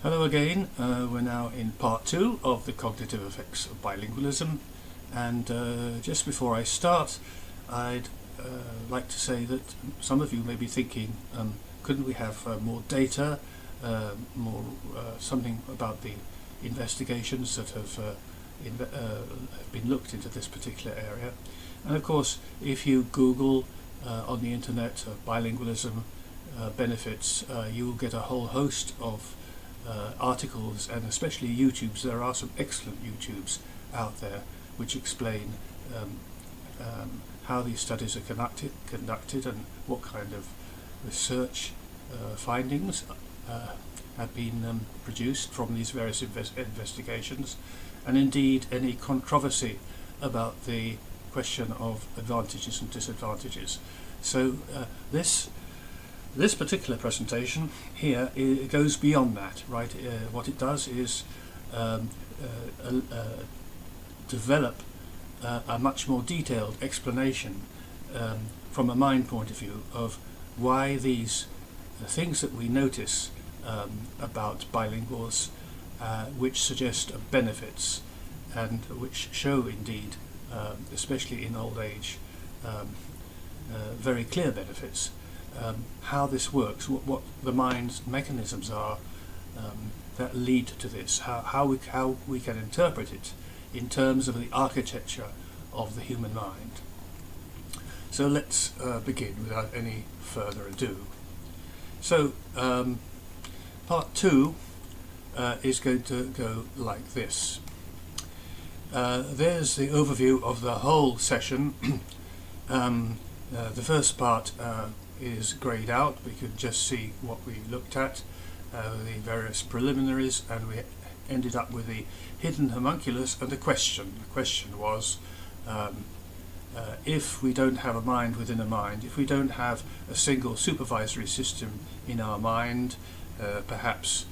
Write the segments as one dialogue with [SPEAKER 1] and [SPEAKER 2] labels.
[SPEAKER 1] Hello again. We're now in part 2 of the cognitive effects of bilingualism, and just before I start, I'd like to say that some of you may be thinking, couldn't we have more data, more something about the investigations that have been looked into this particular area. And of course, if you Google on the internet bilingualism benefits, you will get a whole host of articles, and especially YouTubes. There are some excellent YouTubes out there which explain how these studies are conducted and what kind of research findings have been produced from these various investigations, and indeed any controversy about the question of advantages and disadvantages. So this particular presentation here, it goes beyond that, right? What it does is develop a much more detailed explanation from a mind point of view of why these things that we notice about bilinguals, which suggest benefits and which show indeed, especially in old age, very clear benefits. How this works, what the mind's mechanisms are that lead to this, how we can interpret it in terms of the architecture of the human mind. So let's begin without any further ado. So part 2 is going to go like this. There's the overview of the whole session. The first part is grayed out. We could just see what we looked at, the various preliminaries, and we ended up with the hidden homunculus and a question. The question was, if we don't have a mind within a mind, if we don't have a single supervisory system in our mind, perhaps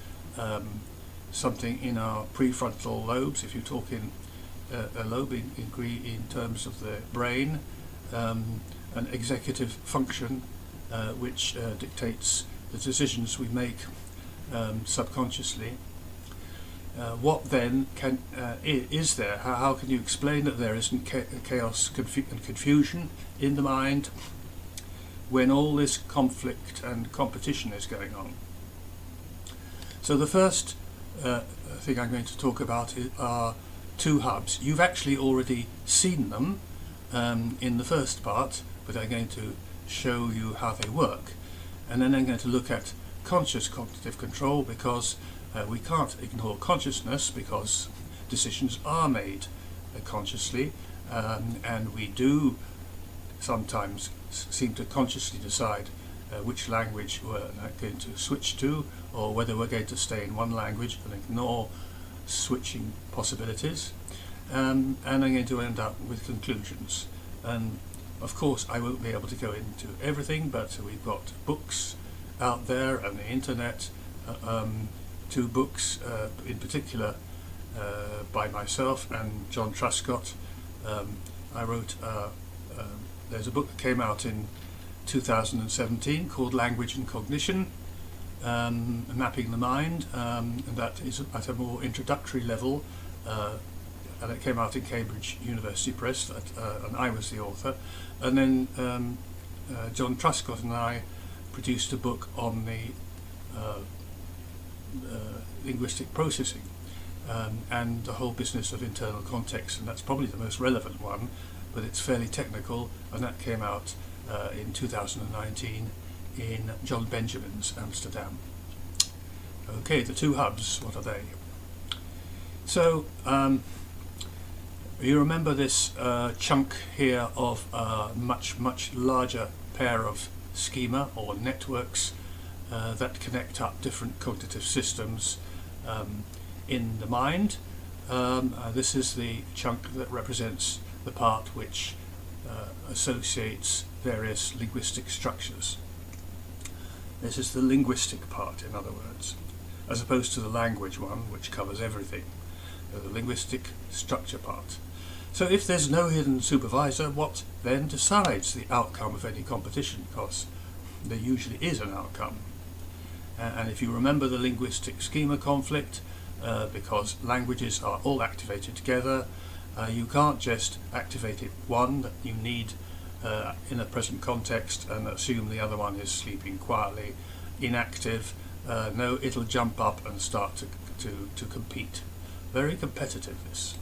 [SPEAKER 1] something in our prefrontal lobes, if you talk in a lobe in terms of the brain, an executive function which dictates the decisions we make subconsciously. What then is there? How can you explain that there isn't chaos and confusion in the mind when all this conflict and competition is going on? So the first thing I'm going to talk about are two hubs. You've actually already seen them in the first part, but I'm going to show you how they work, and then I'm going to look at conscious cognitive control, because we can't ignore consciousness, because decisions are made consciously, and we do sometimes seem to consciously decide which language we're going to switch to, or whether we're going to stay in one language and ignore switching possibilities, and I'm going to end up with conclusions. And of course, I won't be able to go into everything, but we've got books out there and the internet. Two books in particular by myself and John Truscott. I wrote, there's a book that came out in 2017 called Language and Cognition, Mapping the Mind, and that is at a more introductory level, and it came out in Cambridge University Press, and I was the author. And then John Truscott and I produced a book on the linguistic processing and the whole business of internal context, and that's probably the most relevant one, but it's fairly technical, and that came out in 2019 in John Benjamin's Amsterdam. Okay, the two hubs, what are they? So you remember this chunk here of a much larger pair of schema or networks that connect up different cognitive systems in the mind. This is the chunk that represents the part which associates various linguistic structures. This is the linguistic part, in other words, as opposed to the language one, which covers everything. The linguistic structure part. So if there's no hidden supervisor, what then decides the outcome of any competition? Because there usually is an outcome. And if you remember the linguistic schema conflict, because languages are all activated together, you can't just activate it one that you need in a present context and assume the other one is sleeping quietly, inactive. No, it'll jump up and start to compete. Very competitive, this.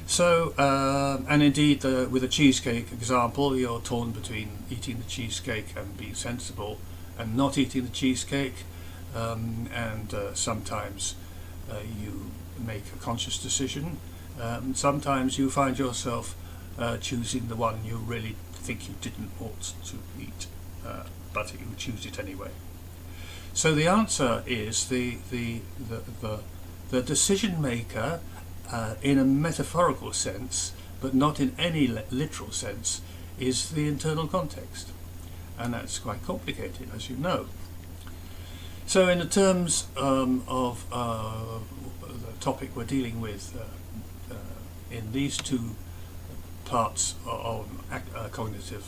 [SPEAKER 1] So, and indeed, with a cheesecake example, you're torn between eating the cheesecake and being sensible and not eating the cheesecake, and sometimes you make a conscious decision. Sometimes you find yourself choosing the one you really think you didn't ought to eat, but you choose it anyway. So the answer is the decision maker, in a metaphorical sense, but not in any literal sense, is the internal context, and that's quite complicated, as you know. So in the terms of the topic we're dealing with in these two parts of cognitive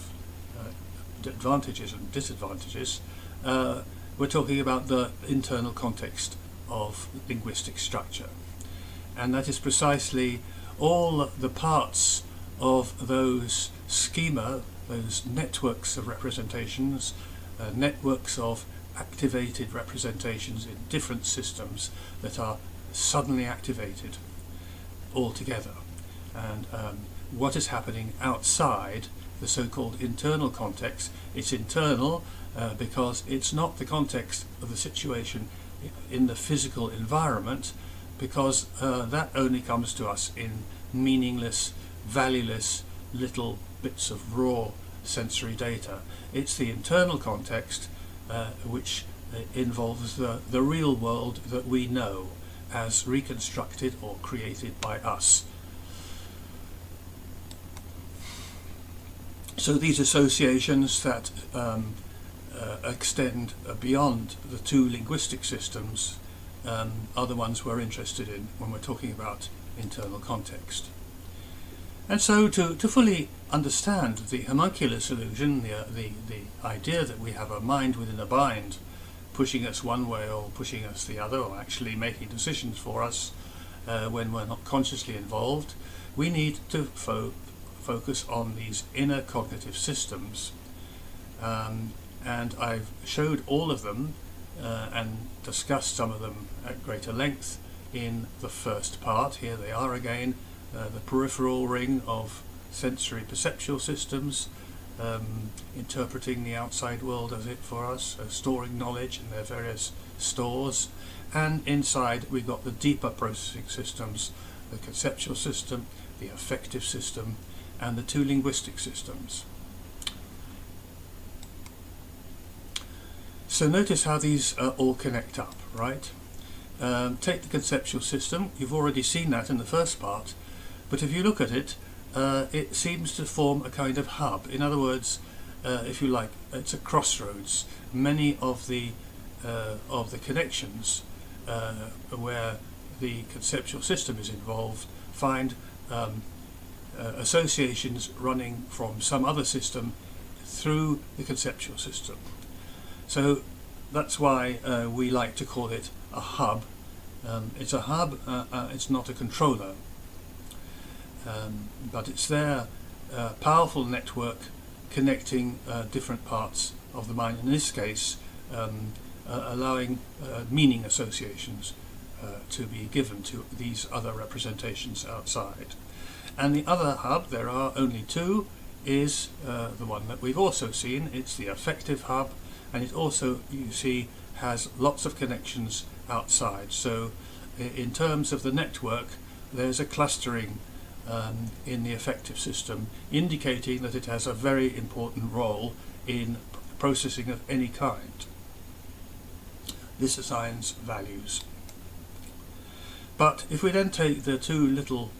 [SPEAKER 1] advantages and disadvantages, we're talking about the internal context of linguistic structure, and that is precisely all the parts of those schema, those networks of representations, networks of activated representations in different systems that are suddenly activated all together, and what is happening outside the so-called internal context. It's internal because it's not the context of the situation in the physical environment, because that only comes to us in meaningless, valueless little bits of raw sensory data. It's the internal context which involves the real world that we know as reconstructed or created by us. So these associations that extend beyond the two linguistic systems are the ones we're interested in when we're talking about internal context. And so to fully understand the homunculus illusion, the idea that we have a mind within a bind pushing us one way or pushing us the other, or actually making decisions for us when we're not consciously involved, we need to focus on these inner cognitive systems. And I've showed all of them and discussed some of them at greater length in the first part. Here they are again, the peripheral ring of sensory perceptual systems, interpreting the outside world as it for us, storing knowledge in their various stores, and inside we've got the deeper processing systems, the conceptual system, the affective system, and the two linguistic systems. So notice how these all connect up, right? Take the conceptual system. You've already seen that in the first part, but if you look at it, it seems to form a kind of hub. In other words, if you like, it's a crossroads. Many of the connections where the conceptual system is involved find associations running from some other system through the conceptual system. So that's why we like to call it a hub. It's a hub, it's not a controller, but it's their powerful network connecting different parts of the mind, in this case allowing meaning associations to be given to these other representations outside. And the other hub, there are only two, is the one that we've also seen. It's the affective hub, and it also, you see, has lots of connections outside. So in terms of the network, there's a clustering in the affective system, indicating that it has a very important role in processing of any kind. This assigns values. But if we then take the two little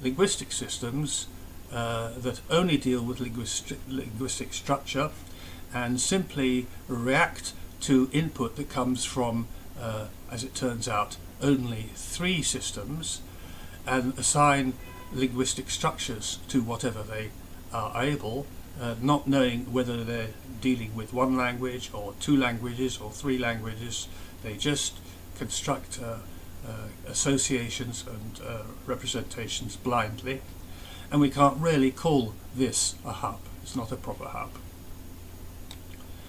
[SPEAKER 1] linguistic systems that only deal with linguistic structure and simply react to input that comes from, as it turns out, only three systems, and assign linguistic structures to whatever they are able, not knowing whether they're dealing with one language or two languages or three languages. They just construct associations and representations blindly, and we can't really call this a hub. It's not a proper hub.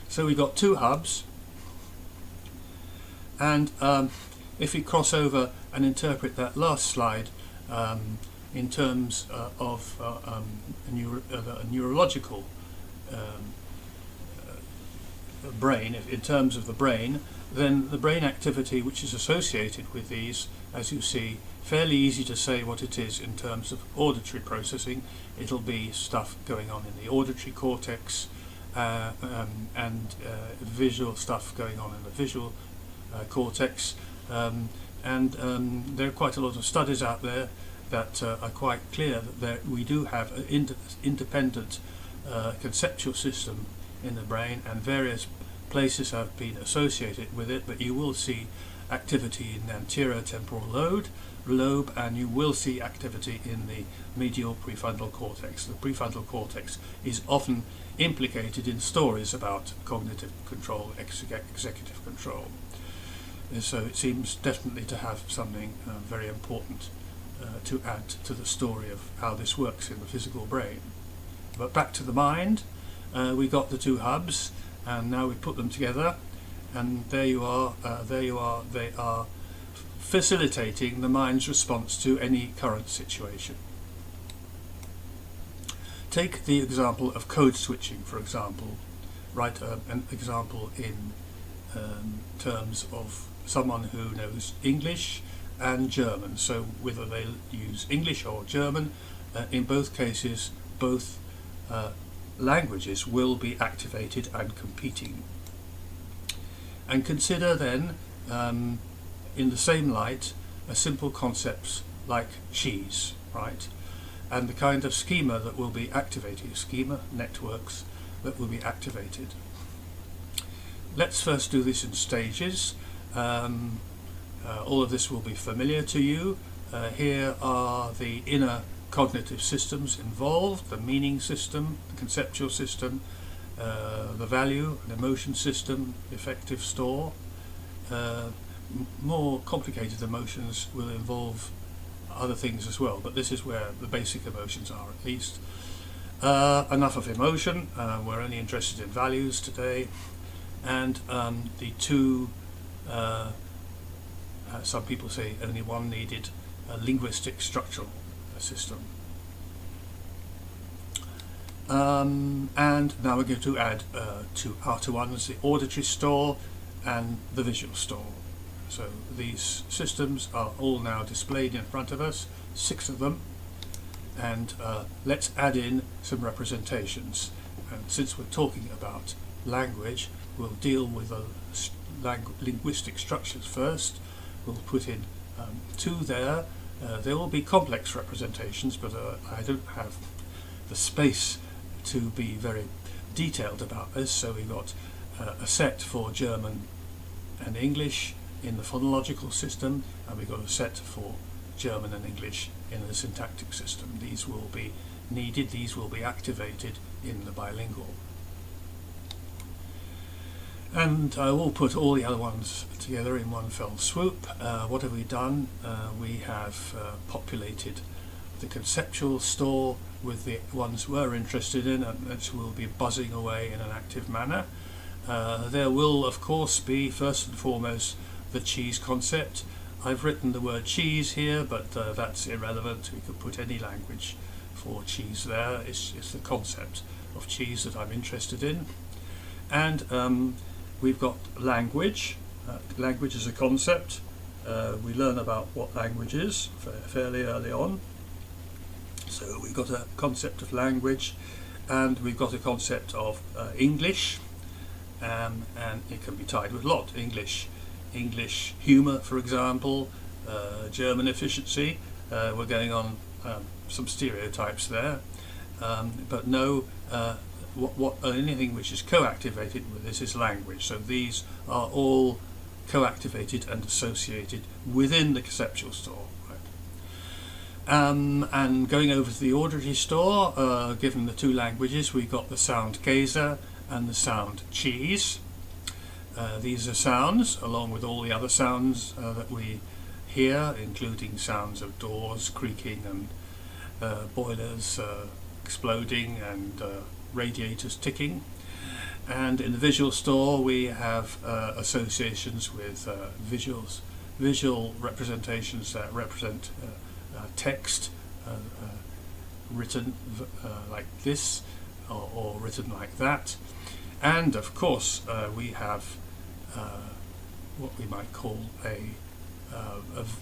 [SPEAKER 1] So we've got two hubs, and if we cross over and interpret that last slide in terms of a neurological brain, in terms of the brain, then the brain activity which is associated with these, as you see, fairly easy to say what it is in terms of auditory processing. It'll be stuff going on in the auditory cortex, and visual stuff going on in the visual cortex, and there are quite a lot of studies out there that are quite clear that we do have an independent conceptual system in the brain, and various places have been associated with it, but you will see activity in the anterior temporal lobe, and you will see activity in the medial prefrontal cortex. The prefrontal cortex is often implicated in stories about cognitive control, executive control. And so it seems definitely to have something very important to add to the story of how this works in the physical brain. But back to the mind, we got the two hubs, and now we put them together, and there you are, they are facilitating the mind's response to any current situation. Take the example of code switching, for example. Write an example in terms of someone who knows English and German. So whether they use English or German, in both cases, both languages will be activated and competing. And consider then, in the same light, a simple concepts like cheese, right? And the kind of schema that will be activated, schema networks that will be activated. Let's first do this in stages. All of this will be familiar to you. Here are the inner cognitive systems involved: the meaning system, the conceptual system, the value and emotion system, the affective store. More complicated emotions will involve other things as well, but this is where the basic emotions are, at least. Enough of emotion. We're only interested in values today. And the two, some people say only one needed, a linguistic structural system. And now we're going to add two outer ones, the auditory store and the visual store. So these systems are all now displayed in front of us, 6 of them, and let's add in some representations. And since we're talking about language, we'll deal with the linguistic structures first. We'll put in 2 there. There will be complex representations, but I don't have the space to be very detailed about this. So we've got a set for German and English in the phonological system, and we've got a set for German and English in the syntactic system. These will be needed, these will be activated in the bilingual. And I will put all the other ones together in one fell swoop. What have we done? We have populated the conceptual store with the ones we're interested in, and which will be buzzing away in an active manner. There will, of course, be first and foremost the cheese concept. I've written the word cheese here, but that's irrelevant. We could put any language for cheese there. It's the concept of cheese that I'm interested in. And we've got language. Language is a concept. We learn about what language is fairly early on. So we've got a concept of language, and we've got a concept of English, and it can be tied with a lot. English humour, for example, German efficiency. We're going on some stereotypes there, but no, anything which is co-activated with this is language. So these are all co-activated and associated within the conceptual store. Right? And going over to the auditory store, given the two languages, we got the sound Käse and the sound cheese. These are sounds, along with all the other sounds that we hear, including sounds of doors creaking and boilers exploding and radiators ticking. And in the visual store we have associations with visual representations that represent text written like this or written like that. And of course we have what we might call a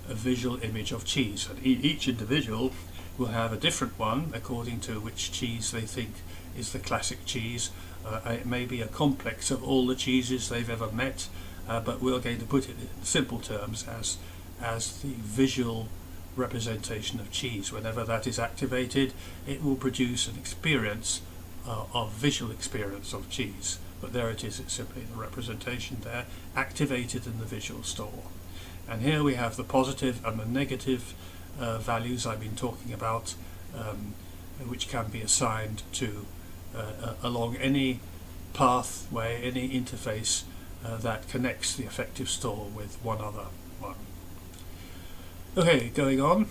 [SPEAKER 1] visual image of cheese, and each individual will have a different one according to which cheese they think is the classic cheese. It may be a complex of all the cheeses they've ever met, but we're going to put it in simple terms as the visual representation of cheese. Whenever that is activated, it will produce an experience of visual experience of cheese. But there it is, it's simply the representation there, activated in the visual store. And here we have the positive and the negative values I've been talking about, which can be assigned to along any pathway, any interface that connects the affective store with one other one. Okay, going on,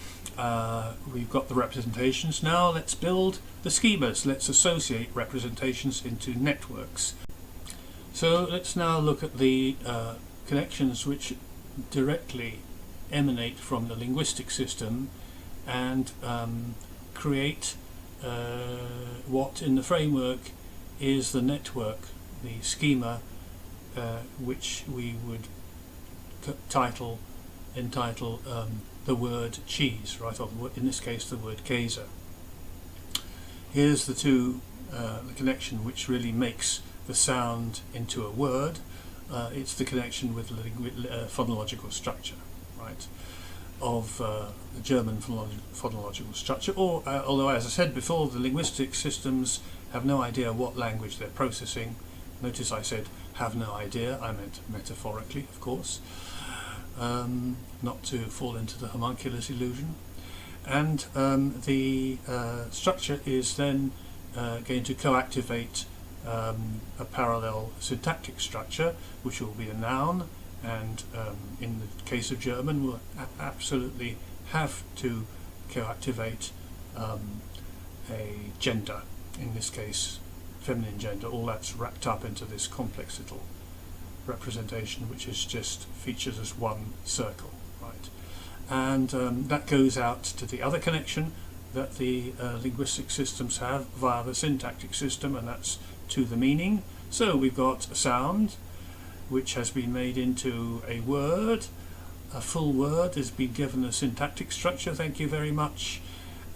[SPEAKER 1] we've got the representations. Now let's build the schemas. Let's associate representations into networks. So let's now look at the connections which directly emanate from the linguistic system and create what in the framework is the network, the schema, which we would entitle the word cheese, right, or in this case the word Käse. Here's the connection which really makes the sound into a word. It's the connection with the phonological structure, right, of the German phonological structure, or although, as I said before, the linguistic systems have no idea what language they're processing. Notice I said have no idea, I meant metaphorically, of course, not to fall into the homunculus illusion. And the structure is then going to co-activate a parallel syntactic structure, which will be a noun, and in the case of German we'll absolutely have to co-activate a gender, in this case feminine gender. All that's wrapped up into this complex little representation, which is just features as one circle, right? And that goes out to the other connection that the linguistic systems have via the syntactic system, and that's to the meaning. So we've got a sound which has been made into a word. A full word has been given a syntactic structure, thank you very much,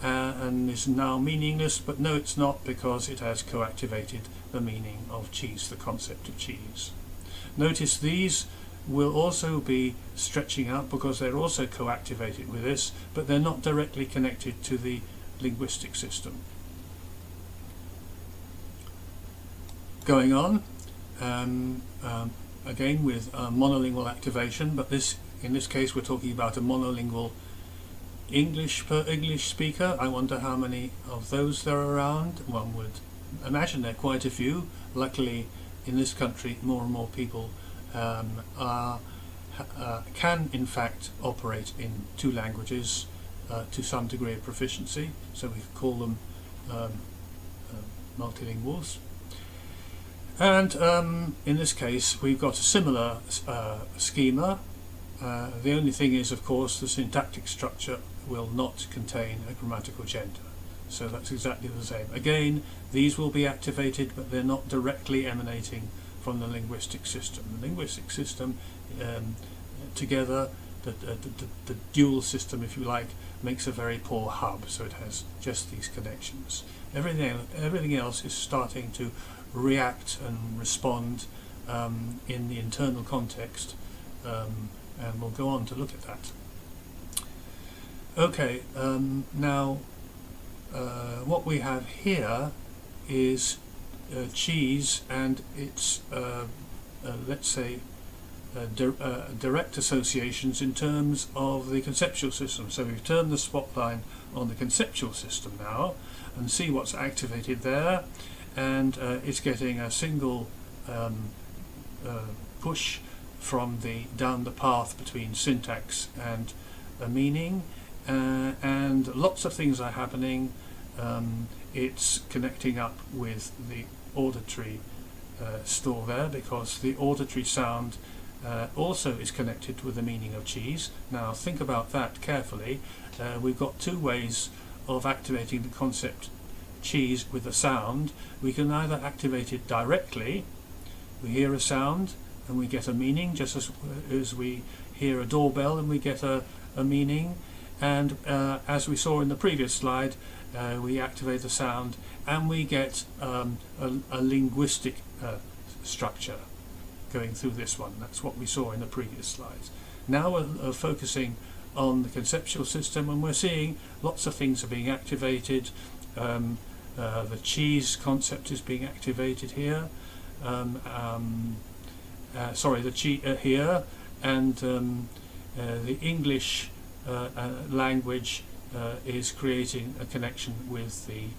[SPEAKER 1] and is now meaningless, but no, it's not, because it has co-activated the meaning of cheese, the concept of cheese. Notice these will also be stretching out because they're also co-activated with this, but they're not directly connected to the linguistic system. Going on, again with monolingual activation, but in this case we're talking about a monolingual English speaker. I wonder how many of those there are around. One would imagine there are quite a few. Luckily in this country more and more people can in fact operate in two languages to some degree of proficiency, so we call them multilinguals. And in this case we've got a similar schema. The only thing is, of course, the syntactic structure will not contain a grammatical gender, so that's exactly the same. Again, these will be activated, but they're not directly emanating from the linguistic system. The linguistic system together, the dual system, if you like, makes a very poor hub, so it has just these connections. Everything else is starting to react and respond in the internal context, and we'll go on to look at that. Okay, now what we have here is cheese and its let's say direct associations in terms of the conceptual system. So we've turned the spotlight on the conceptual system now and see what's activated there, and it's getting a single push from down the path between syntax and a meaning, and lots of things are happening. It's connecting up with the auditory store there, because the auditory sound also is connected with the meaning of cheese. Now think about that carefully. We've got two ways of activating the concept cheese with a sound. We can either activate it directly. We hear a sound and we get a meaning, just as we hear a doorbell and we get a meaning. And as we saw in the previous slide, we activate the sound and we get a linguistic structure going through this one. That's what we saw in the previous slides. Now we're focusing on the conceptual system, and we're seeing lots of things are being activated. The cheese concept is being activated here. Here, and the English language is creating a connection with the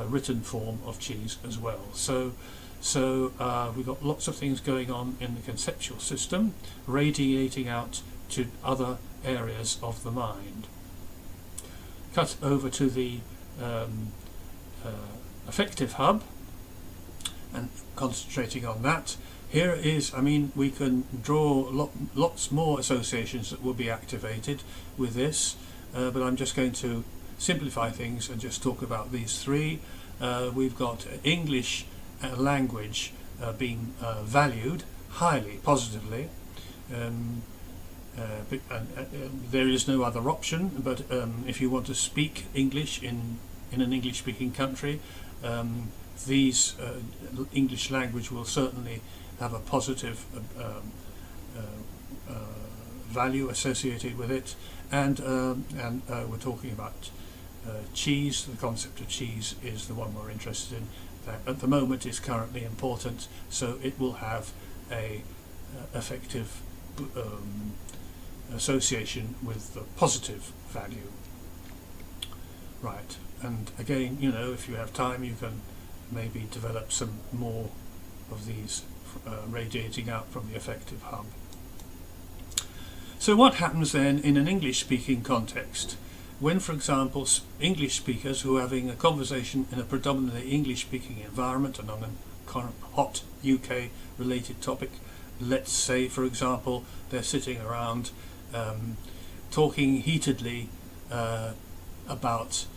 [SPEAKER 1] written form of cheese as well. So we've got lots of things going on in the conceptual system, radiating out to other areas of the mind. Cut over to the affective hub and concentrating on that. Here is, we can draw lots more associations that will be activated with this, but I'm just going to simplify things and just talk about these three. We've got English language being valued highly positively. There is no other option, but if you want to speak English in an English-speaking country, these English language will certainly have a positive value associated with it, and we're talking about cheese. The concept of cheese is the one we're interested in. That at the moment is currently important, so it will have a affective association with the positive value. Right, and again, if you have time, you can maybe develop some more of these radiating out from the affective hub. So what happens then in an English-speaking context? When, for example, English speakers who are having a conversation in a predominantly English-speaking environment and on a kind of hot UK-related topic, let's say, for example, they're sitting around talking heatedly about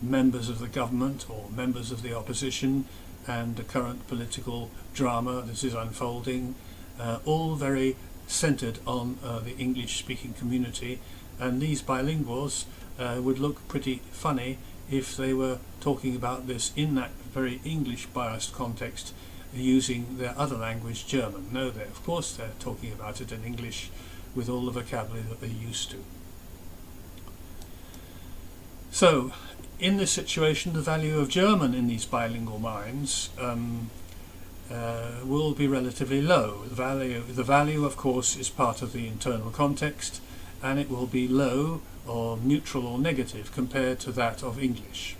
[SPEAKER 1] members of the government or members of the opposition and the current political drama that is unfolding, all very centred on the English-speaking community. And these bilinguals would look pretty funny if they were talking about this in that very English-biased context using their other language, German. No, of course they're talking about it in English with all the vocabulary that they're used to. So, in this situation, the value of German in these bilingual minds will be relatively low. The value, of course, is part of the internal context, and it will be low or neutral or negative compared to that of English.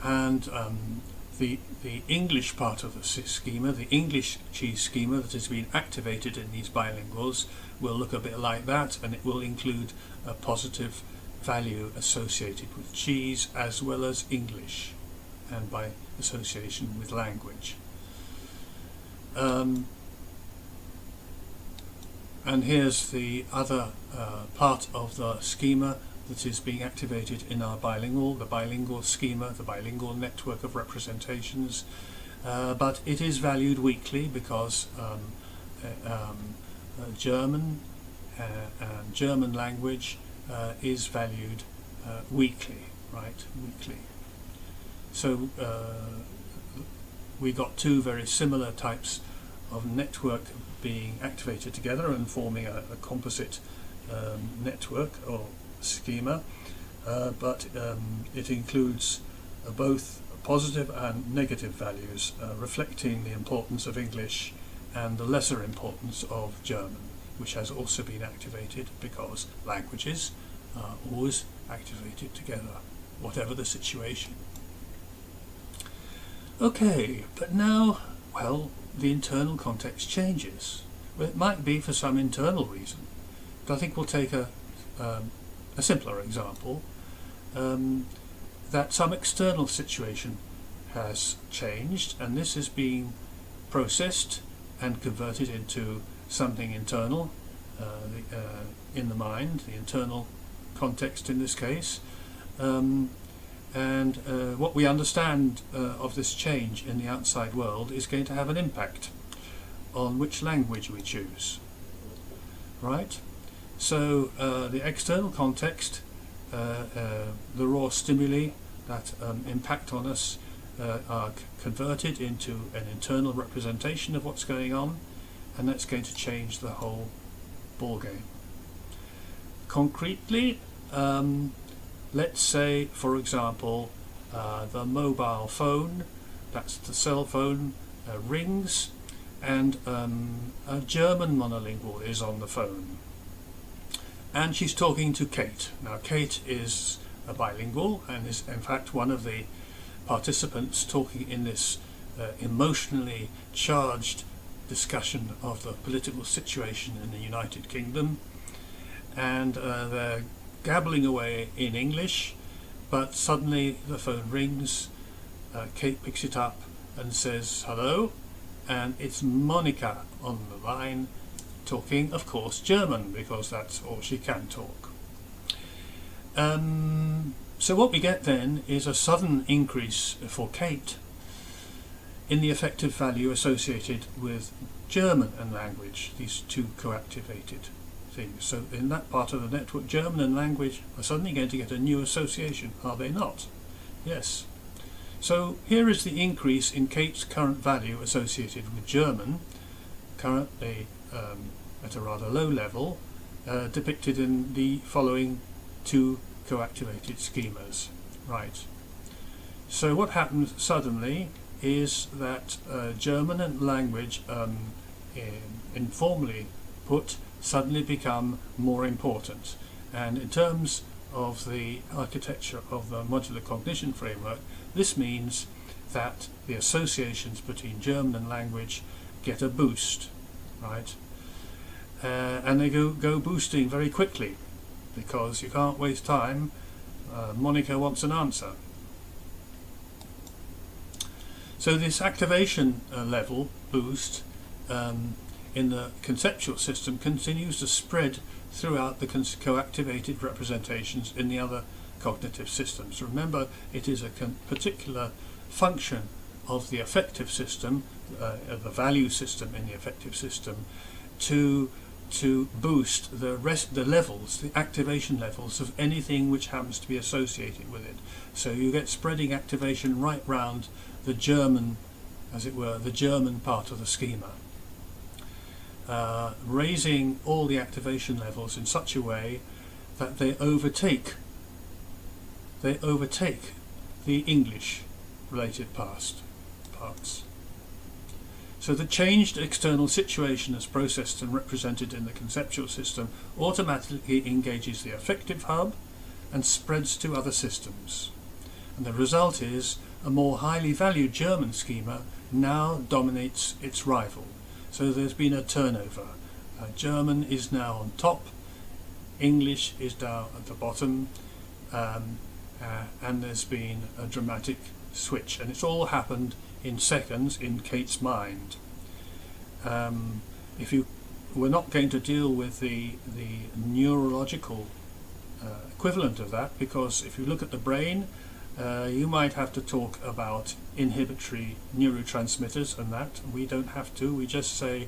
[SPEAKER 1] And the English part of the schema, the English cheese schema that has been activated in these bilinguals, will look a bit like that, and it will include a positive value associated with cheese as well as English, and by association with language. And here's the other part of the schema that is being activated in our the bilingual schema, the bilingual network of representations, but it is valued weakly because German and German language is valued weakly, right? Weakly. So we got two very similar types of network being activated together and forming a composite network or schema, but it includes both positive and negative values, reflecting the importance of English and the lesser importance of German, which has also been activated because languages are always activated together, whatever the situation. Okay, but now, well, the internal context changes. Well, it might be for some internal reason, but I think we'll take a simpler example, that some external situation has changed, and this is being processed and converted into something internal in the mind, the internal context in this case. And what we understand of this change in the outside world is going to have an impact on which language we choose. Right? So the external context, the raw stimuli that impact on us are converted into an internal representation of what's going on, and that's going to change the whole ball game. Concretely, let's say, for example, the mobile phone, that's the cell phone, rings, and a German monolingual is on the phone. And she's talking to Kate. Now, Kate is a bilingual and is, in fact, one of the participants talking in this emotionally charged discussion of the political situation in the United Kingdom. And they're gabbling away in English, but suddenly the phone rings. Kate picks it up and says hello, and it's Monica on the line, talking, of course, German, because that's all she can talk. So what we get then is a sudden increase for Kate in the affective value associated with German and language, these two co-activated things. So in that part of the network, German and language are suddenly going to get a new association, are they not? Yes. So here is the increase in Kate's current value associated with German, currently at a rather low level, depicted in the following two co-activated schemas. Right. So what happens suddenly is that German and language, informally put, suddenly become more important. And in terms of the architecture of the modular cognition framework, this means that the associations between German and language get a boost, right? And they go boosting very quickly, because you can't waste time. Monica wants an answer. So this activation level boost in the conceptual system continues to spread throughout the co-activated representations in the other cognitive systems. Remember, it is a particular function of the affective system, the value system in the affective system, to boost the levels, the activation levels of anything which happens to be associated with it. So you get spreading activation right round the German, as it were, the German part of the schema. Raising all the activation levels in such a way that they overtake the English related parts. So the changed external situation as processed and represented in the conceptual system automatically engages the affective hub and spreads to other systems. And the result is a more highly valued German schema now dominates its rival. So there's been a turnover. German is now on top, English is down at the bottom, and there's been a dramatic switch, and it's all happened in seconds in Kate's mind. We're not going to deal with the neurological equivalent of that, because if you look at the brain, you might have to talk about inhibitory neurotransmitters and that. We don't have to. We just say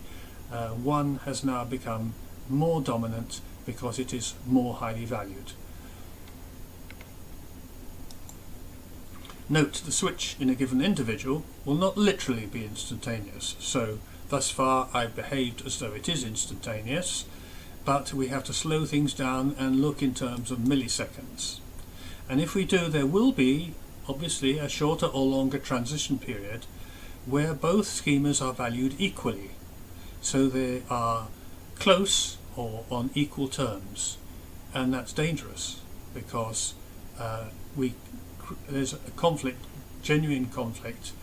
[SPEAKER 1] one has now become more dominant because it is more highly valued. Note, the switch in a given individual will not literally be instantaneous. So thus far I've behaved as though it is instantaneous, but we have to slow things down and look in terms of milliseconds. And if we do, there will be obviously a shorter or longer transition period where both schemas are valued equally. So they are close or on equal terms. and that's dangerous because there's a conflict, genuine conflict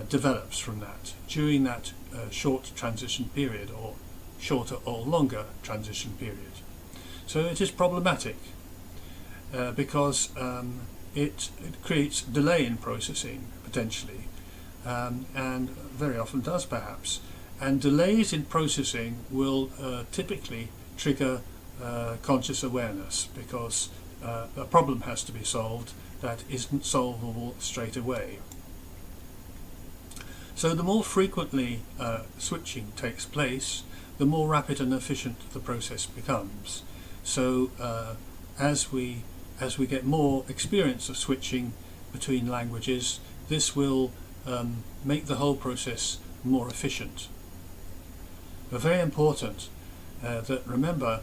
[SPEAKER 1] develops from that during that short transition period, or shorter or longer transition period. So it is problematic because it creates delay in processing potentially, and very often does perhaps. And delays in processing will typically trigger conscious awareness, because a problem has to be solved that isn't solvable straight away. So the more frequently switching takes place, the more rapid and efficient the process becomes. So as we get more experience of switching between languages, this will make the whole process more efficient. But very important that remember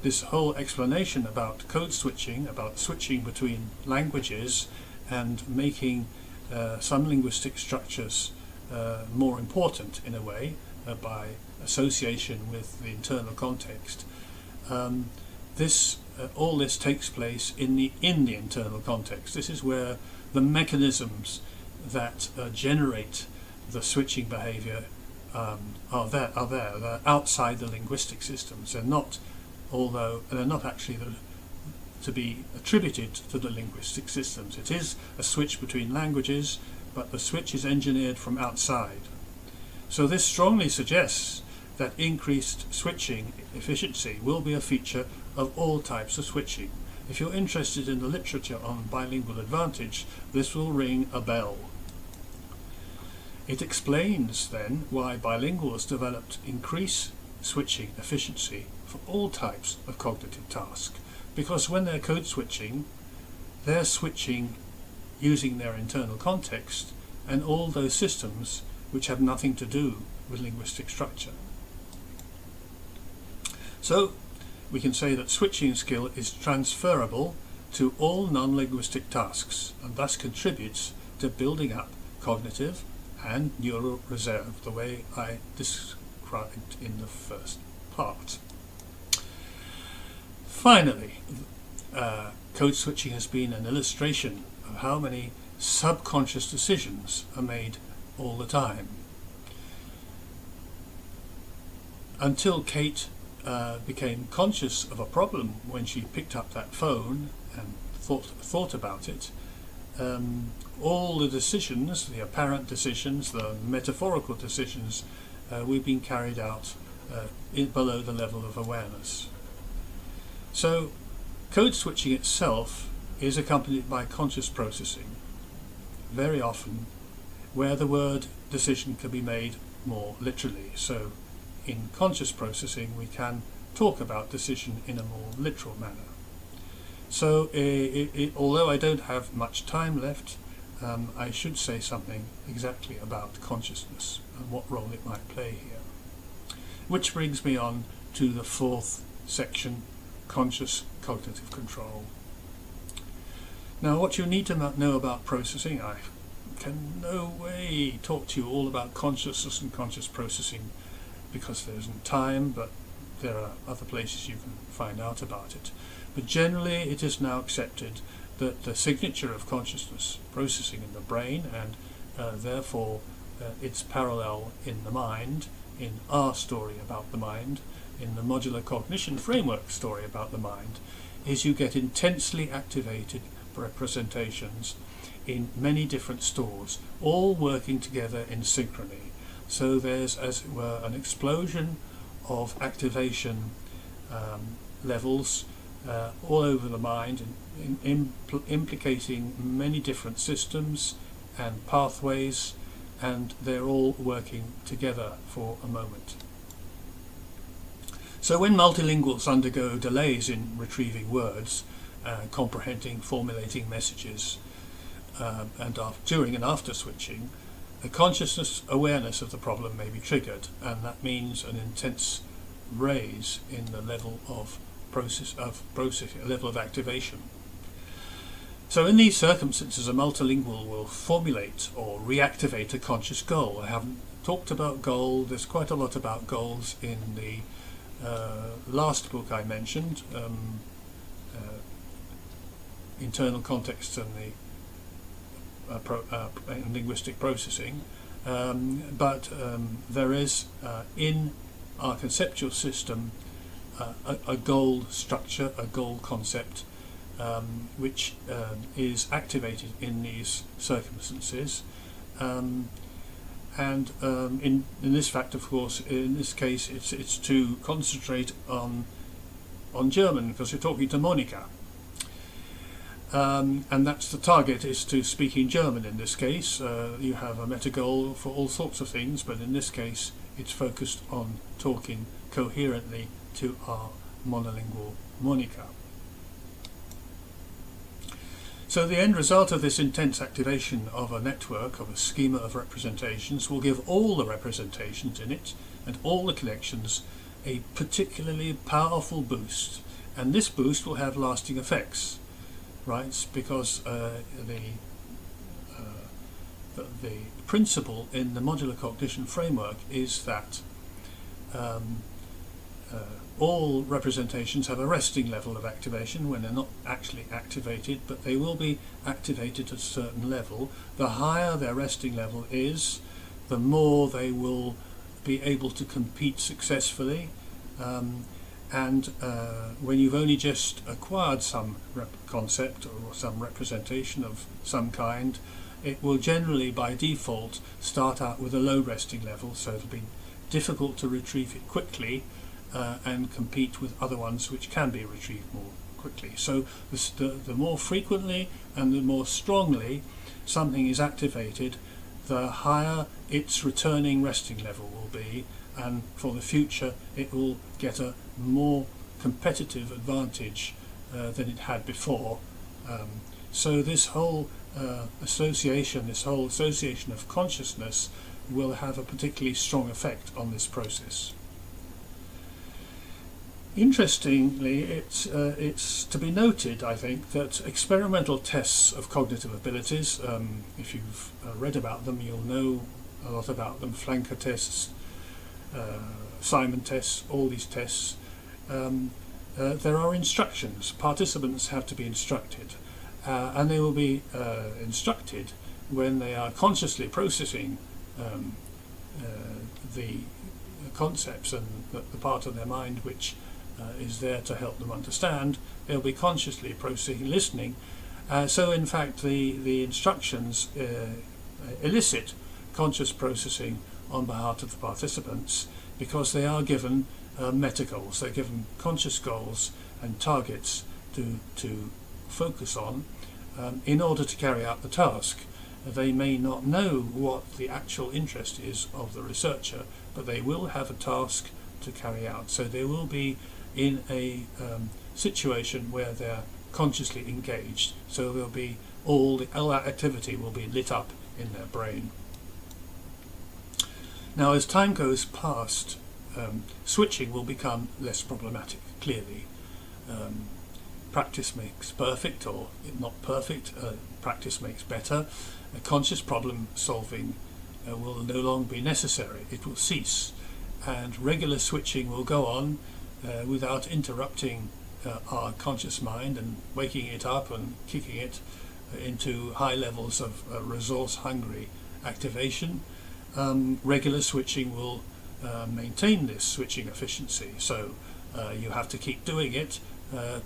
[SPEAKER 1] this whole explanation about code switching, about switching between languages and making some linguistic structures more important in a way by association with the internal context. All this takes place in the internal context. This is where the mechanisms that generate the switching behavior are there. They're outside the linguistic systems. They're not actually to be attributed to the linguistic systems. It is a switch between languages, but the switch is engineered from outside. So this strongly suggests that increased switching efficiency will be a feature of all types of switching. If you're interested in the literature on bilingual advantage, this will ring a bell. It explains then why bilinguals developed increased switching efficiency for all types of cognitive tasks, because when they're code switching, they're switching using their internal context and all those systems which have nothing to do with linguistic structure. So we can say that switching skill is transferable to all non-linguistic tasks, and thus contributes to building up cognitive and neural reserve, the way I described in the first part. Finally, code switching has been an illustration of how many subconscious decisions are made all the time. Until Kate became conscious of a problem when she picked up that phone and thought about it, all the decisions, the apparent decisions, the metaphorical decisions, we've been carried out below the level of awareness. So code switching itself is accompanied by conscious processing, very often where the word decision can be made more literally. So in conscious processing we can talk about decision in a more literal manner. So although I don't have much time left, I should say something exactly about consciousness and what role it might play here. Which brings me on to the fourth section, conscious cognitive control. Now what you need to know about processing, I can no way talk to you all about consciousness and conscious processing because there isn't time, but there are other places you can find out about it. But generally it is now accepted that the signature of consciousness processing in the brain, and therefore its parallel in the mind, in our story about the mind, in the modular cognition framework story about the mind, is you get intensely activated representations in many different stores, all working together in synchrony. So there's, as it were, an explosion of activation levels all over the mind, implicating many different systems and pathways, and they're all working together for a moment. So when multilinguals undergo delays in retrieving words, comprehending, formulating messages, and during and after switching, the consciousness awareness of the problem may be triggered, and that means an intense raise in the level of processing, level of activation. So in these circumstances, a multilingual will formulate or reactivate a conscious goal. I haven't talked about goal. There's quite a lot about goals in the last book I mentioned, Internal Context and the Linguistic Processing, but there is in our conceptual system a goal structure, a goal concept, which is activated in these circumstances. In this fact, of course, in this case, it's to concentrate on German, because you're talking to Monica, and that's the target, is to speak in German. In this case, you have a meta goal for all sorts of things, but in this case, it's focused on talking coherently to our monolingual Monica. So the end result of this intense activation of a network, of a schema of representations, will give all the representations in it and all the connections a particularly powerful boost, and this boost will have lasting effects, right? Because the principle in the modular cognition framework is that all representations have a resting level of activation when they're not actually activated, but they will be activated at a certain level. The higher their resting level is, the more they will be able to compete successfully. When you've only just acquired some concept or some representation of some kind, it will generally by default start out with a low resting level, so it'll be difficult to retrieve it quickly and compete with other ones which can be retrieved more quickly. So the more frequently and the more strongly something is activated, the higher its returning resting level will be, and for the future it will get a more competitive advantage than it had before. So this whole association of consciousness will have a particularly strong effect on this process. Interestingly, it's to be noted, I think, that experimental tests of cognitive abilities, if you've read about them, you'll know a lot about them. Flanker tests, Simon tests, all these tests. There are instructions. Participants have to be instructed, and they will be instructed when they are consciously processing the concepts and the part of their mind which is there to help them understand. They'll be consciously processing, listening. So in fact the instructions elicit conscious processing on behalf of the participants, because they are given meta goals. They're given conscious goals and targets to focus on in order to carry out the task. They may not know what the actual interest is of the researcher, but they will have a task to carry out. So they will be in a situation where they're consciously engaged. So there'll be all that activity will be lit up in their brain. Now, as time goes past, switching will become less problematic, clearly. Practice makes perfect, or not perfect, practice makes better. Conscious problem solving will no longer be necessary. It will cease, and regular switching will go on without interrupting our conscious mind and waking it up and kicking it into high levels of resource-hungry activation. Regular switching will maintain this switching efficiency, so you have to keep doing it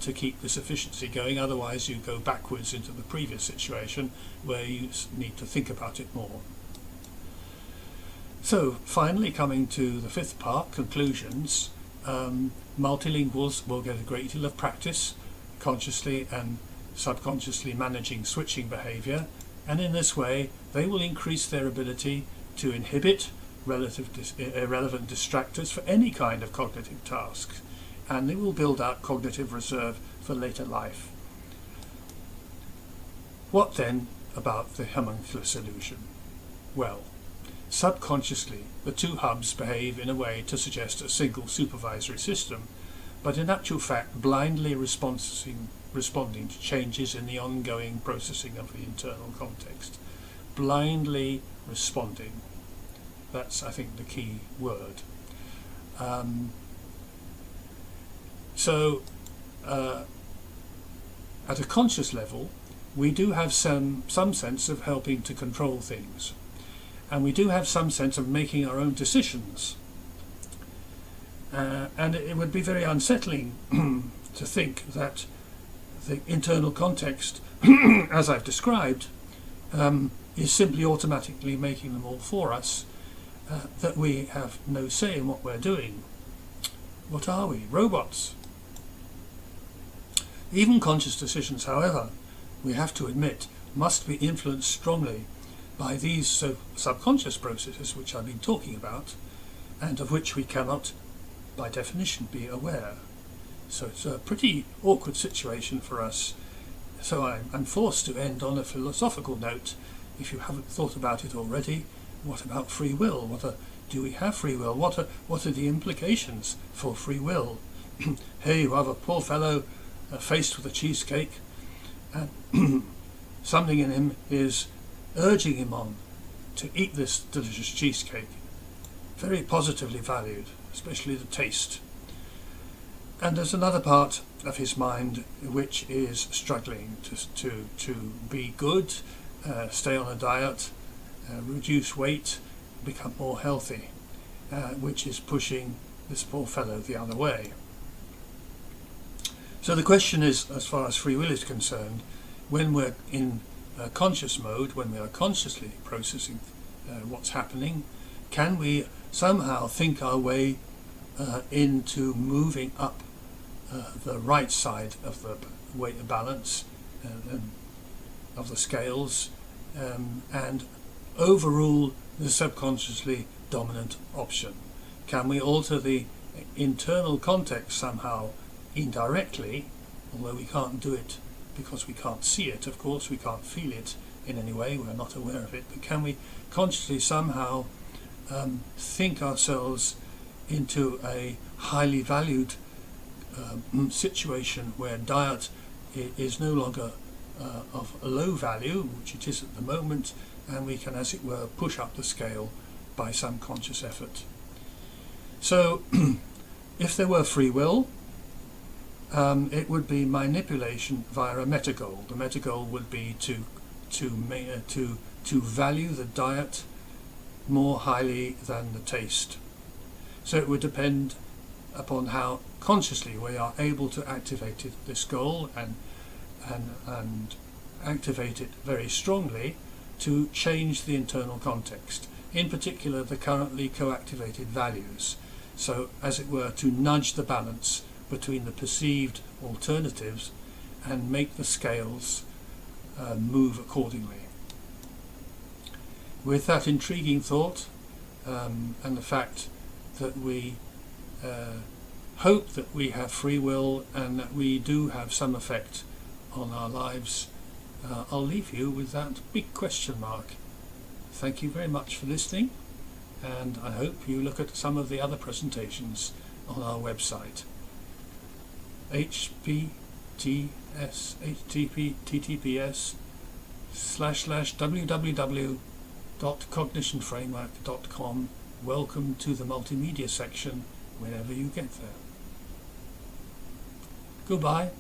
[SPEAKER 1] to keep this efficiency going, otherwise you go backwards into the previous situation where you need to think about it more. So finally, coming to the fifth part, conclusions, multilinguals will get a great deal of practice consciously and subconsciously managing switching behavior, and in this way they will increase their ability to inhibit irrelevant distractors for any kind of cognitive task, and they will build out cognitive reserve for later life. What then about the homunculus illusion? Well, subconsciously the two hubs behave in a way to suggest a single supervisory system, but in actual fact blindly responding to changes in the ongoing processing of the internal context. Blindly responding. That's, I think, the key word. So at a conscious level, we do have some sense of helping to control things, and we do have some sense of making our own decisions. And it would be very unsettling to think that the internal context, as I've described, is simply automatically making them all for us, that we have no say in what we're doing. What are we? Robots? Even conscious decisions, however, we have to admit, must be influenced strongly by these subconscious processes which I've been talking about, and of which we cannot, by definition, be aware. So it's a pretty awkward situation for us. So I'm forced to end on a philosophical note. If you haven't thought about it already, what about free will? Do we have free will? What are the implications for free will? Here you have a poor fellow faced with a cheesecake, and something in him is urging him on to eat this delicious cheesecake, very positively valued, especially the taste. And there's another part of his mind which is struggling to be good, stay on a diet, reduce weight, become more healthy, which is pushing this poor fellow the other way. So the question is, as far as free will is concerned, when we're in conscious mode, when we are consciously processing what's happening, can we somehow think our way into moving up the right side of the weight balance of the scales, and overrule the subconsciously dominant option? Can we alter the internal context somehow indirectly, although we can't do it because we can't see it, of course, we can't feel it in any way, we're not aware of it, but can we consciously somehow think ourselves into a highly valued situation where diet is no longer of a low value, which it is at the moment, and we can, as it were, push up the scale by some conscious effort. So if there were free will, it would be manipulation via a meta-goal. The meta-goal would be to value the diet more highly than the taste. So it would depend upon how consciously we are able to activate this goal and activate it very strongly to change the internal context, in particular the currently co-activated values. So, as it were, to nudge the balance between the perceived alternatives and make the scales move accordingly. With that intriguing thought, and the fact that we hope that we have free will and that we do have some effect on our lives, I'll leave you with that big question mark. Thank you very much for listening, and I hope you look at some of the other presentations on our website, https://www.cognitionframework.com. Welcome to the multimedia section whenever you get there. Goodbye.